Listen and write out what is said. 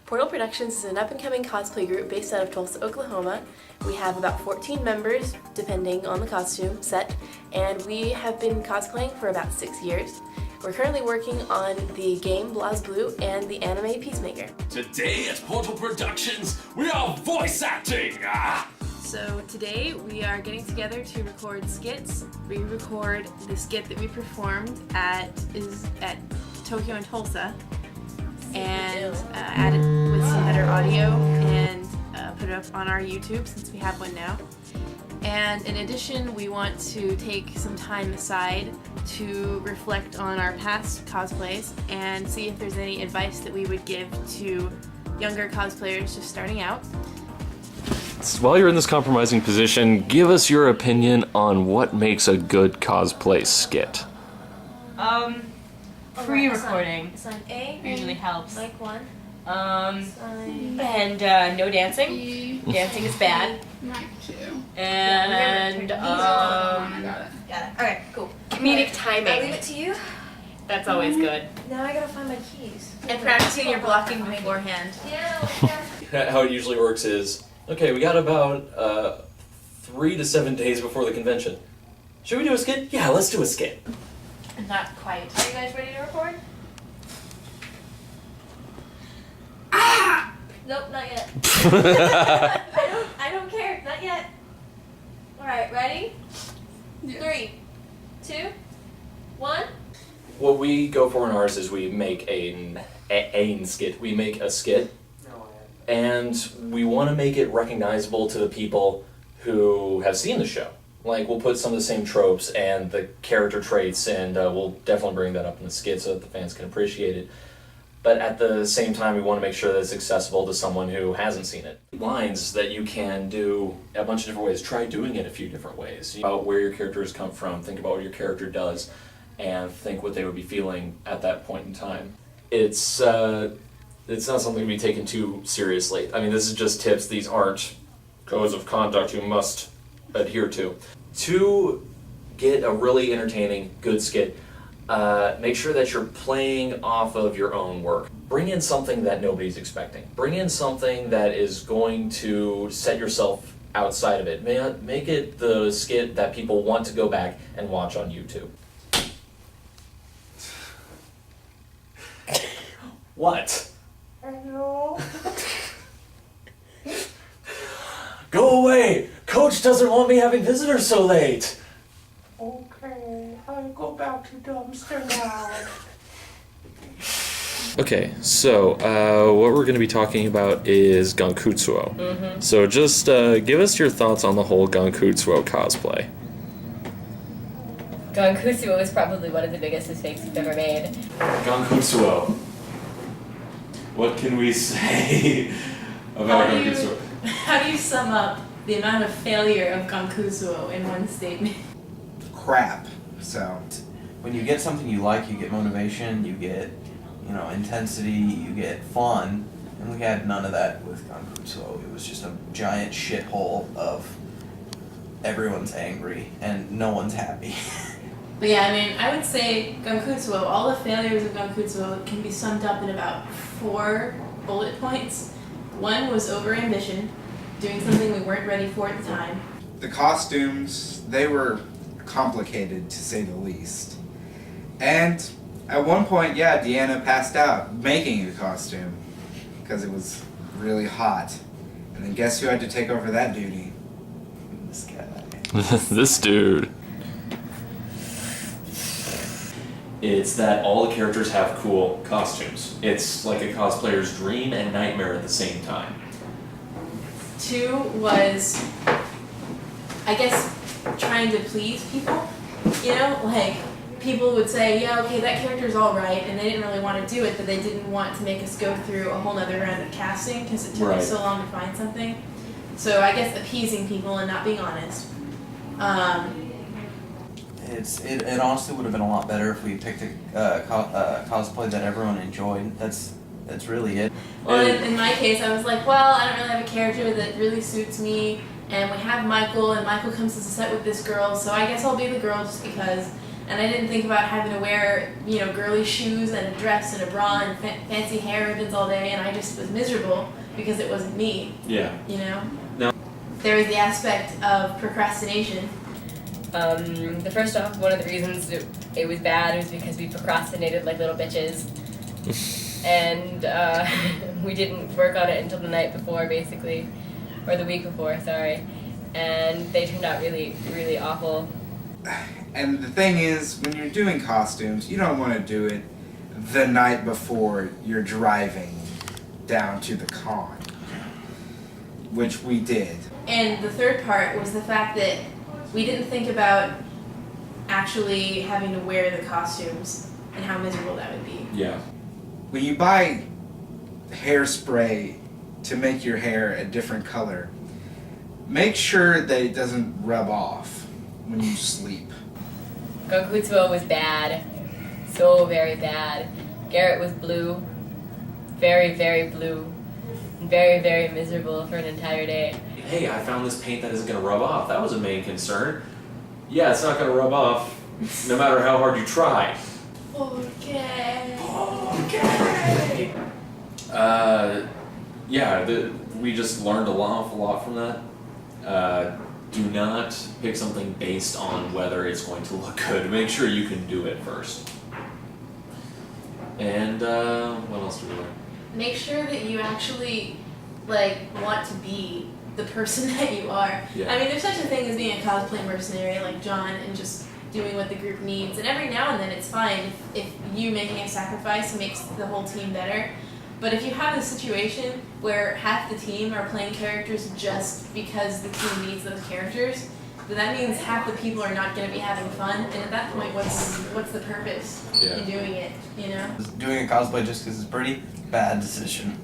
Portal Productions is an up-and-coming cosplay group based out of Tulsa, Oklahoma. We have about 14 members, depending on the costume set, and we have been cosplaying for about 6 years. We're currently working on the game BlazBlue and the anime Peacemaker. Today at Portal Productions, we are voice acting! So today we are getting together to record skits. We record the skit that we performed at Tokyo and Tulsa, and add it with some better audio and put it up on our YouTube since we have one now. And in addition, we want to take some time aside to reflect on our past cosplays and see if there's any advice that we would give to younger cosplayers just starting out. While you're in this compromising position, give us your opinion on what makes a good cosplay skit. Pre-recording Sign A usually helps. Mic 1. And no dancing. Dancing is bad. Mic 2. And I got it. got it. Okay, cool. Comedic timing. I'll leave it to you. That's always good. Now I gotta find my keys. And practicing your blocking beforehand. Yeah. How it usually works is, okay, we got about 3 to 7 days before the convention. Should we do a skit? Yeah, let's do a skit. Not quite. Are you guys ready to record? Nope, not yet. I don't care, not yet. Alright, ready? Yes. 3, 2, 1. What we go for in ours is we make a skit. We make a skit, and we want to make it recognizable to the people who have seen the show. Like, we'll put some of the same tropes and the character traits, and we'll definitely bring that up in the skit so that the fans can appreciate it. But at the same time, we want to make sure that it's accessible to someone who hasn't seen it. Lines that you can do a bunch of different ways. Try doing it a few different ways. About where your characters come from, think about what your character does, and think what they would be feeling at that point in time. It's not something to be taken too seriously. I mean, this is just tips. These aren't codes of conduct you must adhere to. To get a really entertaining, good skit, make sure that you're playing off of your own work. Bring in something that nobody's expecting. Bring in something that is going to set yourself outside of it. Make it the skit that people want to go back and watch on YouTube. What? Hello. Go away! Coach doesn't want me having visitors so late! Okay, I'll go back to dumpster now. Okay, so what we're going to be talking about is Gankutsuo. Mm-hmm. So just give us your thoughts on the whole Gankutsuo cosplay. Gankutsuo is probably one of the biggest mistakes you've ever made. Gankutsuo. What can we say about Gankutsuo? How do you sum up the amount of failure of Gankutsuo in one statement? Crap. So, When you get something you like, you get motivation, you get, intensity, you get fun, and we had none of that with Gankutsuo. It was just a giant shithole of everyone's angry and no one's happy. But yeah, I mean, I would say Gankutsuo, all the failures of Gankutsuo can be summed up in about 4 bullet points. 1 was over-ambition, doing something we weren't ready for at the time. the costumes, they were complicated to say the least. And at one point, yeah, Deanna passed out making a costume because it was really hot. And then guess who had to take over that duty? This guy. This dude. It's that all the characters have cool costumes. It's like a cosplayer's dream and nightmare at the same time. 2 was, I guess, trying to please people. You know, like, people would say, yeah, okay, that character's alright, and they didn't really want to do it, but they didn't want to make us go through a whole nother round of casting because it took us so long to find something. So I guess appeasing people and not being honest. It honestly would have been a lot better if we picked a cosplay that everyone enjoyed. That's really it. Well, in my case, I was like, well, I don't really have a character that really suits me, and we have Michael, and Michael comes to the set with this girl, so I guess I'll be the girl just because. And I didn't think about having to wear, you know, girly shoes and a dress and a bra and fancy hair ribbons all day, and I just was miserable because it wasn't me, Yeah. you know? No. There was the aspect of procrastination. The first off, one of the reasons it was bad was because we procrastinated like little bitches. And we didn't work on it until the night before, basically. Or the week before, sorry. And they turned out really, really awful. And the thing is, when you're doing costumes, you don't want to do it the night before you're driving down to the con, which we did. And the third part was the fact that we didn't think about actually having to wear the costumes and how miserable that would be. Yeah. When you buy hairspray to make your hair a different color, make sure that it doesn't rub off when you sleep. Gankutsuo was bad. So very bad. Garrett was blue. Very, very blue. Very, very miserable for an entire day. Hey, I found this paint that isn't going to rub off. That was a main concern. Yeah, it's not going to rub off no matter how hard you try. Okay. Okay. Yeah, we just learned awful lot from that. Do not pick something based on whether it's going to look good. Make sure you can do it first. And what else do we learn? Make sure that you actually want to be the person that you are. Yeah. I mean, there's such a thing as being a cosplay mercenary like John and just doing what the group needs. And every now and then it's fine if you making a sacrifice makes the whole team better. But if you have a situation where half the team are playing characters just because the team needs those characters, then that means half the people are not going to be having fun. And at that point, what's the purpose in doing it? You know. Doing a cosplay just because it's pretty, bad decision.